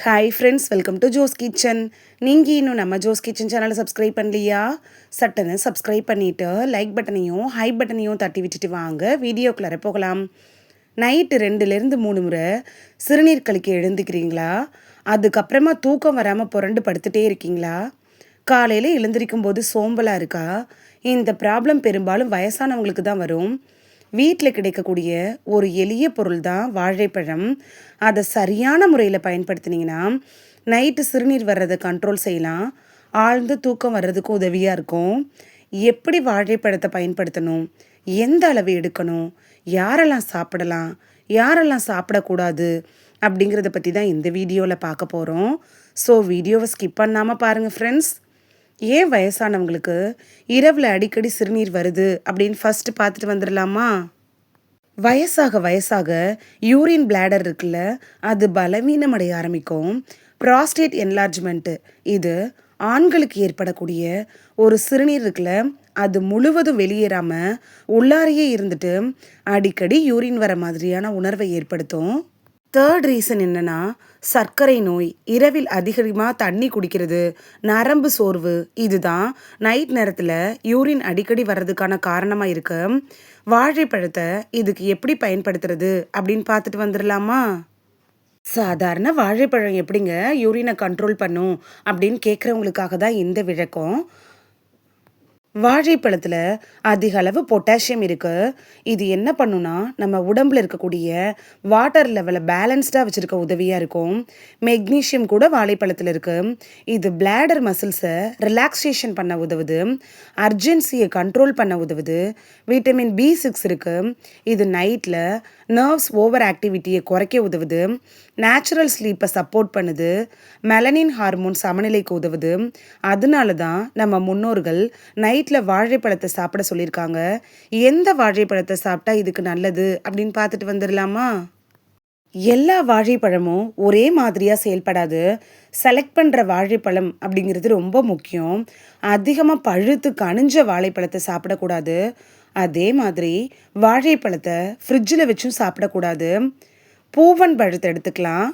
Hi friends, welcome to Jo's kitchen. நீங்கள் இன்னும் நம்ம ஜோஸ் கிச்சன் சேனலை சப்ஸ்கிரைப் பண்ணலையா? சட்டுன்னு சப்ஸ்கிரைப் பண்ணிவிட்டு லைக் பட்டனையும் ஹை பட்டனையும் தட்டி விட்டுட்டு வாங்க வீடியோக்குள்ளார போகலாம். நைட்டு 2லேருந்து 3 முறை சிறுநீர் கழிக்க எழுந்துக்கிறீங்களா? அதுக்கப்புறமா தூக்கம் வராமல் புரண்டு படுத்துகிட்டே இருக்கீங்களா? காலையில் எழுந்திரிக்கும் போது சோம்பலாக இருக்கா? இந்த ப்ராப்ளம் பெரும்பாலும் வயசானவங்களுக்கு தான் வரும். வீட்டில் கிடைக்கக்கூடிய ஒரு எளிய பொருள் தான் வாழைப்பழம். அதை சரியான முறையில் பயன்படுத்தினீங்கன்னா நைட்டு சிறுநீர் வர்றதை கண்ட்ரோல் செய்யலாம். ஆழ்ந்த தூக்கம் வர்றதுக்கு உதவியாக இருக்கும். எப்படி வாழைப்பழத்தை பயன்படுத்தணும், எந்த அளவு எடுக்கணும், யாரெல்லாம் சாப்பிடலாம், யாரெல்லாம் சாப்பிடக்கூடாது அப்படிங்கிறத பற்றி தான் இந்த வீடியோவில் பார்க்க போகிறோம். ஸோ வீடியோவை ஸ்கிப் பண்ணாமல் பாருங்கள் ஃப்ரெண்ட்ஸ். ஏன் வயசானவங்களுக்கு இரவில் அடிக்கடி சிறுநீர் வருது அப்படின்னு ஃபஸ்ட்டு பார்த்துட்டு வந்துடலாமா? வயசாக வயசாக யூரின் பிளாடர் இருக்குல்ல, அது பலவீனமடைய ஆரம்பிக்கும். ப்ராஸ்டேட் என்லார்ஜ்மெண்ட்டு, இது ஆண்களுக்கு ஏற்படக்கூடிய ஒரு சிறுநீர் இருக்குல்ல, அது முழுவதும் வெளியேறாமல் உள்ளாரையே இருந்துட்டு அடிக்கடி யூரின் வர மாதிரியான உணர்வை ஏற்படுத்தும். தேர்ட் ரீசன் என்னன்னா, சர்க்கரை நோய், இரவில் அதிகமாக தண்ணி குடிக்கிறது, நரம்பு சோர்வு, இதுதான் நைட் நேரத்தில் யூரின் அடிக்கடி வர்றதுக்கான காரணமாக இருக்கு. வாழைப்பழத்தை இதுக்கு எப்படி பயன்படுத்துறது அப்படின்னு பார்த்துட்டு வந்துடலாமா? சாதாரண வாழைப்பழம் எப்படிங்க யூரினை கண்ட்ரோல் பண்ணும் அப்படின்னு கேட்குறவங்களுக்காக தான் இந்த விளக்கம். வாழைப்பழத்தில் அதிக அளவு பொட்டாசியம் இருக்குது. இது என்ன பண்ணுன்னா, நம்ம உடம்புல இருக்கக்கூடிய வாட்டர் லெவலை பேலன்ஸ்டாக வச்சுருக்க உதவியாக இருக்கும். மெக்னீஷியம் கூட வாழைப்பழத்தில் இருக்குது. இது பிளாடர் மசில்ஸை ரிலாக்ஸேஷன் பண்ண உதவுது. அர்ஜென்சியை கண்ட்ரோல் பண்ண உதவுது. விட்டமின் B6 இருக்குது. இது நைட்டில் நர்வ்ஸ் ஓவர் ஆக்டிவிட்டியை குறைக்க உதவுது. நேச்சுரல் ஸ்லீப்பை சப்போர்ட் பண்ணுது. மெலனின் ஹார்மோன் சமநிலைக்கு உதவுது. அதனால தான் நம்ம முன்னோர்கள் நைட்டில் வாழைப்பழத்தை சாப்பிட சொல்லியிருக்காங்க. எந்த வாழைப்பழத்தை சாப்பிட்டா இதுக்கு நல்லது அப்படின்னு பார்த்துட்டு வந்துடலாமா? எல்லா வாழைப்பழமும் ஒரே மாதிரியாக செயல்படாது. செலக்ட் பண்ணுற வாழைப்பழம் அப்படிங்கிறது ரொம்ப முக்கியம். அதிகமாக பழுத்து கனிஞ்ச வாழைப்பழத்தை சாப்பிடக்கூடாது. அதே மாதிரி வாழைப்பழத்தை ஃப்ரிட்ஜில் வச்சும் சாப்பிடக்கூடாது. பூவன் பழத்தை எடுத்துக்கலாம்.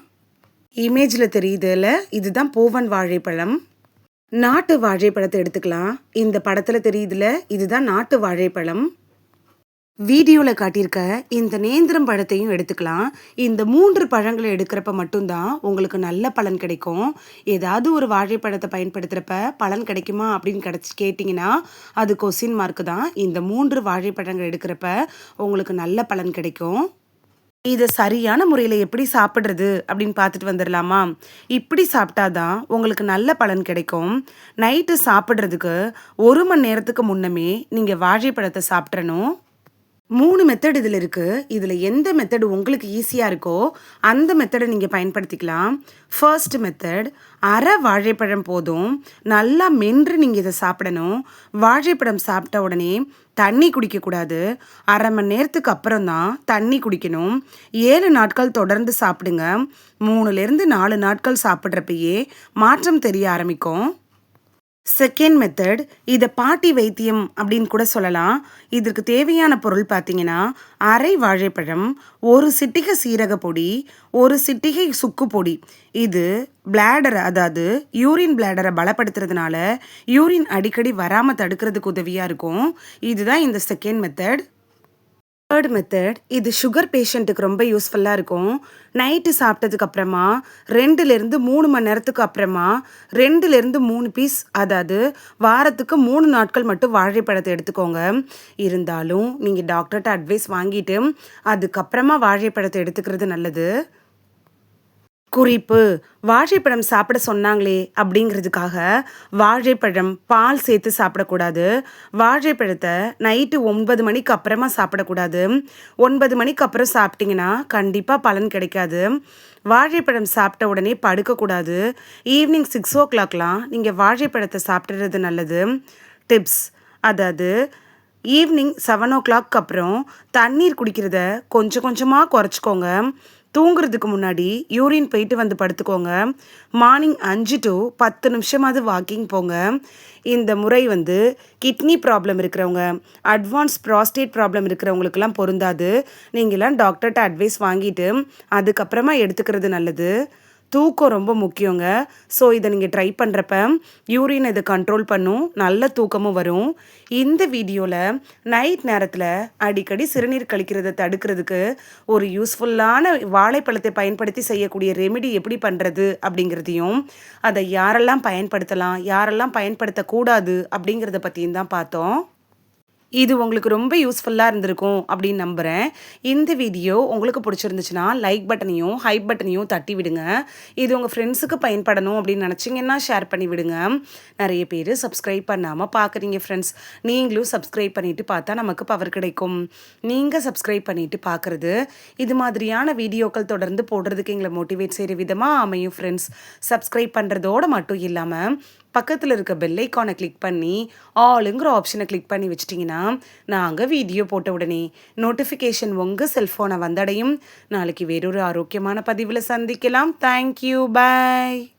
இமேஜில் தெரியுதுல, இதுதான் பூவன் வாழைப்பழம். நாட்டு வாழைப்பழத்தை எடுத்துக்கலாம். இந்த படத்தில் தெரியுதுல, இதுதான் நாட்டு வாழைப்பழம். வீடியோவில் காட்டியிருக்க இந்த நேந்திரம் பழத்தையும் எடுத்துக்கலாம். இந்த 3 பழங்களை எடுக்கிறப்ப மட்டும்தான் உங்களுக்கு நல்ல பலன் கிடைக்கும். ஏதாவது ஒரு வாழைப்பழத்தை பயன்படுத்துகிறப்ப பலன் கிடைக்குமா அப்படின்னு கேட்டிங்கன்னா அது கொஸ்டின் மார்க்கு தான். இந்த 3 வாழைப்பழங்கள் எடுக்கிறப்ப உங்களுக்கு நல்ல பலன் கிடைக்கும். இதை சரியான முறையில் எப்படி சாப்பிட்றது அப்படின்னு பார்த்துட்டு வந்துடலாமா? இப்படி சாப்பிட்டாதான் உங்களுக்கு நல்ல பலன் கிடைக்கும். நைட்டு சாப்பிட்றதுக்கு 1 மணி நேரத்துக்கு முன்னமே நீங்கள் வாழைப்பழத்தை சாப்பிட்றணும். 3 மெத்தட் இதில் இருக்குது. இதில் எந்த மெத்தடு உங்களுக்கு ஈஸியாக இருக்கோ அந்த மெத்தடை நீங்கள் பயன்படுத்திக்கலாம். ஃபர்ஸ்ட் மெத்தட், அரை வாழைப்பழம் போதும். நல்லா மென்று நீங்கள் இதை சாப்பிடணும். வாழைப்பழம் சாப்பிட்ட உடனே தண்ணி குடிக்கக்கூடாது. அரை மணி நேரத்துக்கு அப்புறம் தான் தண்ணி குடிக்கணும். 7 நாட்கள் தொடர்ந்து சாப்பிடுங்க. 3லேருந்து 4 நாட்கள் சாப்பிட்றப்பயே மாற்றம் தெரிய ஆரம்பிக்கும். செகண்ட் மெத்தட், இதை பாட்டி வைத்தியம் அப்படின்னு கூட சொல்லலாம். இதற்கு தேவையான பொருள் பார்த்தீங்கன்னா, அரை வாழைப்பழம், 1 சிட்டிகை சீரக பொடி, 1 சிட்டிகை சுக்கு பொடி. இது பிளாடரை, அதாவது யூரின் பிளாடரை பலப்படுத்துறதுனால யூரின் அடிக்கடி வராமல் தடுக்கிறதுக்கு உதவியாக இருக்கும். இதுதான் இந்த செகண்ட் மெத்தட். தேர்ட் மெத்தட், இது சுகர் பேஷண்ட்டுக்கு ரொம்ப யூஸ்ஃபுல்லாக இருக்கும். நைட்டு சாப்பிட்டதுக்கு அப்புறமா 2லேருந்து 3 மணி நேரத்துக்கு அப்புறமா 2லேருந்து 3 பீஸ், அதாவது வாரத்துக்கு 3 நாட்கள் மட்டும் வாழைப்பழத்தை எடுத்துக்கோங்க. இருந்தாலும் நீங்கள் டாக்டர்கிட்ட அட்வைஸ் வாங்கிட்டு அதுக்கப்புறமா வாழைப்பழத்தை எடுத்துக்கிறது நல்லது. குறிப்பு, வாழைப்பழம் சாப்பிட சொன்னாங்களே அப்படிங்கிறதுக்காக வாழைப்பழம் பால் சேர்த்து சாப்பிடக்கூடாது. வாழைப்பழத்தை நைட்டு 9 மணிக்கு அப்புறமா சாப்பிடக்கூடாது. 9 மணிக்கு அப்புறம் சாப்பிட்டிங்கன்னா கண்டிப்பாக பலன் கிடைக்காது. வாழைப்பழம் சாப்பிட்ட உடனே படுக்கக்கூடாது. ஈவினிங் 6 o'clockலாம் நீங்கள் வாழைப்பழத்தை சாப்பிட்றது நல்லது. டிப்ஸ், அதாவது ஈவினிங் 7 o'clock அப்புறம் தண்ணீர் குடிக்கிறத கொஞ்சம் கொஞ்சமாக குறைச்சிக்கோங்க. தூங்குறதுக்கு முன்னாடி யூரின் போயிட்டு வந்து படுத்துக்கோங்க. மார்னிங் 5 to 10 நிமிஷமாவது வாக்கிங் போங்க. இந்த முறை கிட்னி ப்ராப்ளம் இருக்கிறவங்க, அட்வான்ஸ் ப்ராஸ்டேட் ப்ராப்ளம் இருக்கிறவங்களுக்கெல்லாம் பொருந்தாது. நீங்களாம் டாக்டர்கிட்ட அட்வைஸ் வாங்கிட்டு அதுக்கப்புறமா எடுத்துக்கிறது நல்லது. தூக்கம் ரொம்ப முக்கியங்க. ஸோ இத நீங்க ட்ரை பண்றப்ப, யூரின் இது கண்ட்ரோல் பண்ணும். நல்ல தூக்கமும் வரும். இந்த வீடியோல நைட் நேரத்தில அடிக்கடி சிறுநீர் கழிக்கிறத தடுக்கிறதுக்கு, ஒரு யூஸ்ஃபுல்லான வாழைப்பழத்தை பயன்படுத்தி செய்யக்கூடிய ரெமெடி எப்படி பண்றது அப்படிங்கிறதையும், அத யாரெல்லாம் பயன்படுத்தலாம், யாரெல்லாம் பயன்படுத்தக்கூடாது அப்படிங்கிறத பத்தியும் தான் பார்த்தோம். இது உங்களுக்கு ரொம்ப யூஸ்ஃபுல்லா இருந்திருக்கும் அப்படின்னு நம்புறேன். இந்த வீடியோ உங்களுக்கு பிடிச்சிருந்துச்சுன்னா, லைக் பட்டனையும், ஹைப் பட்டனையும் தட்டி விடுங்க. இது உங்க ஃப்ரெண்ட்ஸுக்கு பயன்படணும் அப்படின்னு நினச்சிங்கன்னா ஷேர் பண்ணி விடுங்க. நெறைய பேரு சப்ஸ்கிரைப் பண்ணாம பார்க்குறீங்க ஃப்ரெண்ட்ஸ். நீங்களும் சப்ஸ்கிரைப் பண்ணிட்டு பார்த்தா நமக்கு பவர் கிடைக்கும். நீங்க சப்ஸ்கிரைப் பண்ணிட்டு பார்க்குறது, இது மாதிரியான வீடியோக்கள் தொடர்ந்து போடுறதுக்கு எங்கள மோட்டிவேட் செய்ற விதமா அமையும் ஃப்ரெண்ட்ஸ். சப்ஸ்கிரைப் பண்றதோட மட்டும் இல்லாம, பக்கத்துல இருக்க பெல் ஐகானை கிளிக் பண்ணி, ஆளுங்கிற ஆப்ஷனை கிளிக் பண்ணி வச்சுட்டிங்கன்னா, நாங்க வீடியோ போட்ட உடனே நோட்டிஃபிகேஷன் உங்க செல்ஃபோனை வந்தடையும். நாளைக்கு வேறொரு ஆரோக்கியமான பதிவுல சந்திக்கலாம். Thank you. பாய்.